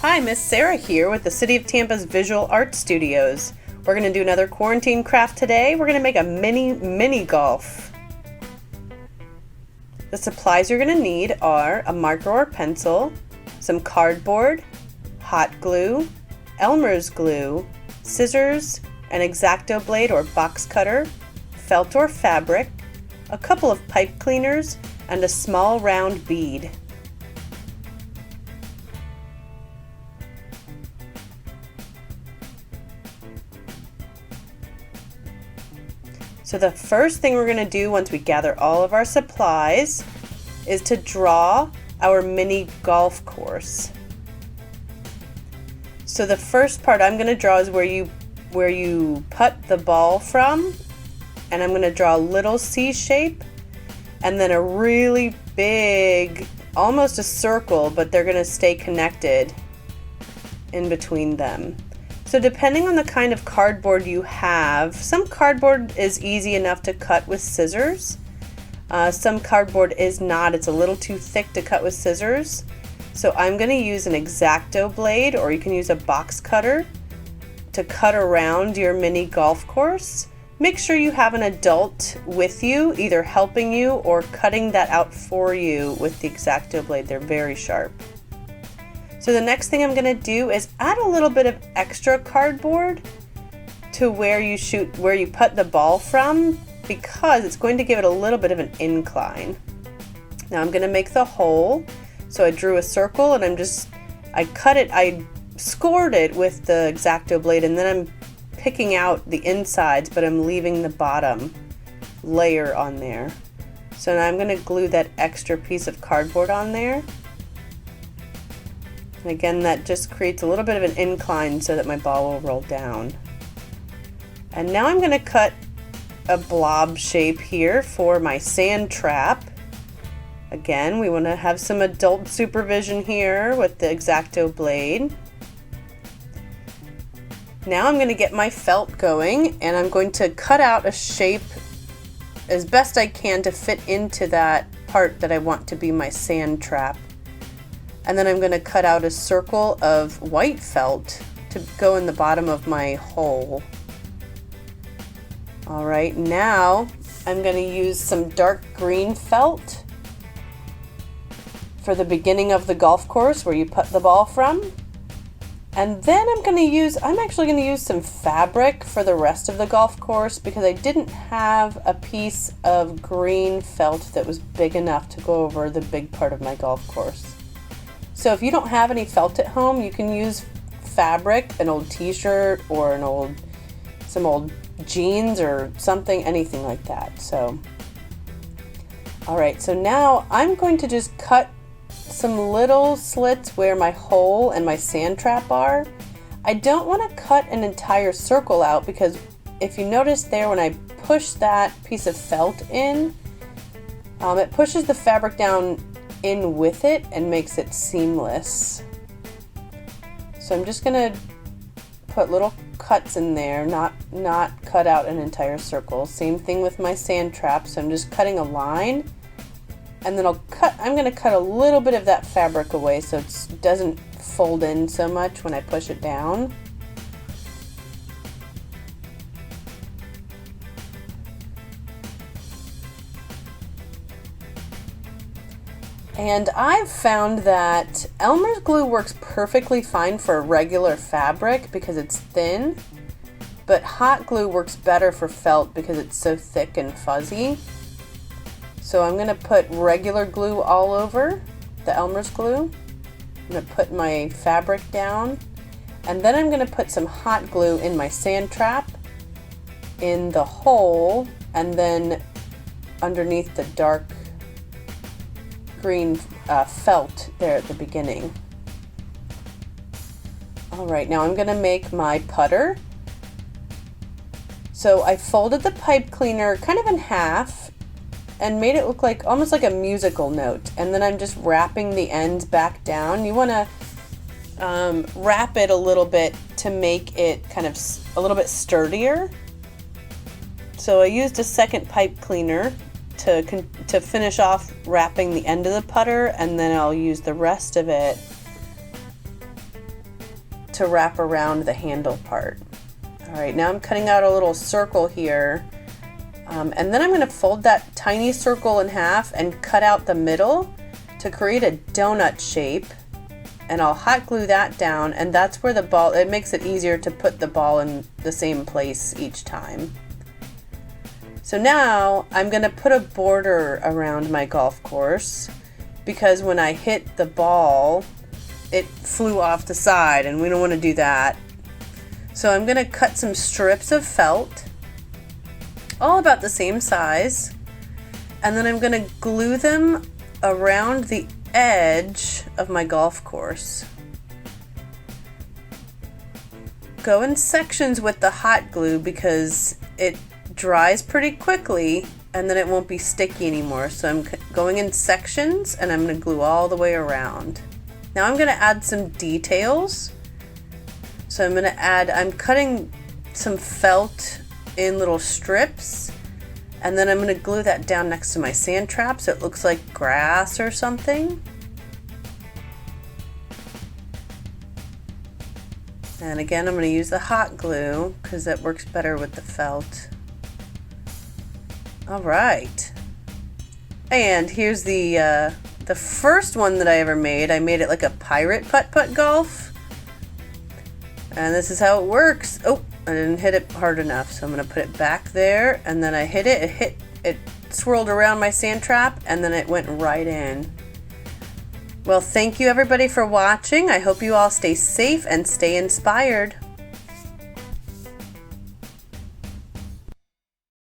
Hi, Miss Sarah here with the City of Tampa's Visual Art Studios. We're going to do another quarantine craft today. We're going to make a mini golf. The supplies you're going to need are a marker or pencil, some cardboard, hot glue, Elmer's glue, scissors, an X-Acto blade or box cutter, felt or fabric, a couple of pipe cleaners, and a small round bead. So the first thing we're going to do once we gather all of our supplies is to draw our mini golf course. So the first part I'm going to draw is where you putt the ball from, and I'm going to draw a little C shape and then a really big, almost a circle, but they're going to stay connected in between them. So depending on the kind of cardboard you have, some cardboard is easy enough to cut with scissors. Some cardboard is not. It's a little too thick to cut with scissors. So I'm going to use an X-Acto blade, or you can use a box cutter to cut around your mini golf course. Make sure you have an adult with you, either helping you or cutting that out for you with the X-Acto blade. They're very sharp. So the next thing I'm going to do is add a little bit of extra cardboard to where you put the ball from, because it's going to give it a little bit of an incline. Now I'm going to make the hole. So I drew a circle and I scored it with the X-Acto blade, and then I'm picking out the insides, but I'm leaving the bottom layer on there. So now I'm going to glue that extra piece of cardboard on there. And again, that just creates a little bit of an incline so that my ball will roll down. And now I'm going to cut a blob shape here for my sand trap. Again, we want to have some adult supervision here with the X-Acto blade. Now I'm going to get my felt going, and I'm going to cut out a shape as best I can to fit into that part that I want to be my sand trap. And then I'm going to cut out a circle of white felt to go in the bottom of my hole. All right, now I'm going to use some dark green felt for the beginning of the golf course where you put the ball from. And then I'm actually going to use some fabric for the rest of the golf course, because I didn't have a piece of green felt that was big enough to go over the big part of my golf course. So if you don't have any felt at home, you can use fabric, an old t-shirt or some old jeans or something, anything like that. So, all right, so now I'm going to just cut some little slits where my hole and my sand trap are. I don't want to cut an entire circle out, because if you notice there, when I push that piece of felt in, it pushes the fabric down in with it and makes it seamless. So I'm just gonna put little cuts in there, not cut out an entire circle. Same thing with my sand trap. So I'm just cutting a line, and then I'm gonna cut a little bit of that fabric away so it doesn't fold in so much when I push it down. And I've found that Elmer's glue works perfectly fine for regular fabric because it's thin, but hot glue works better for felt because it's so thick and fuzzy. So I'm going to put regular glue all over the Elmer's glue. I'm going to put my fabric down, and then I'm going to put some hot glue in my sand trap, in the hole, and then underneath the dark green felt there at the beginning. All right, now I'm going to make my putter. So I folded the pipe cleaner kind of in half and made it look like almost like a musical note, and then I'm just wrapping the ends back down. You want to wrap it a little bit to make it kind of a little bit sturdier. So I used a second pipe cleaner to finish off wrapping the end of the putter, and then I'll use the rest of it to wrap around the handle part. All right, now I'm cutting out a little circle here. And then I'm going to fold that tiny circle in half and cut out the middle to create a donut shape. And I'll hot glue that down, and that's where the ball, it makes it easier to put the ball in the same place each time. So now I'm going to put a border around my golf course because when I hit the ball, it flew off the side and we don't want to do that. So I'm going to cut some strips of felt, all about the same size, and then I'm going to glue them around the edge of my golf course. Go in sections with the hot glue because it dries pretty quickly and then it won't be sticky anymore. So I'm going in sections and I'm going to glue all the way around. Now I'm going to add some details. So I'm cutting some felt in little strips, and then I'm going to glue that down next to my sand trap so it looks like grass or something. And again, I'm going to use the hot glue because that works better with the felt. All right. And here's the first one that I ever made. I made it like a pirate putt-putt golf. And this is how it works. Oh, I didn't hit it hard enough, so I'm going to put it back there, and then I hit it. It swirled around my sand trap, and then it went right in. Well, thank you everybody for watching. I hope you all stay safe and stay inspired.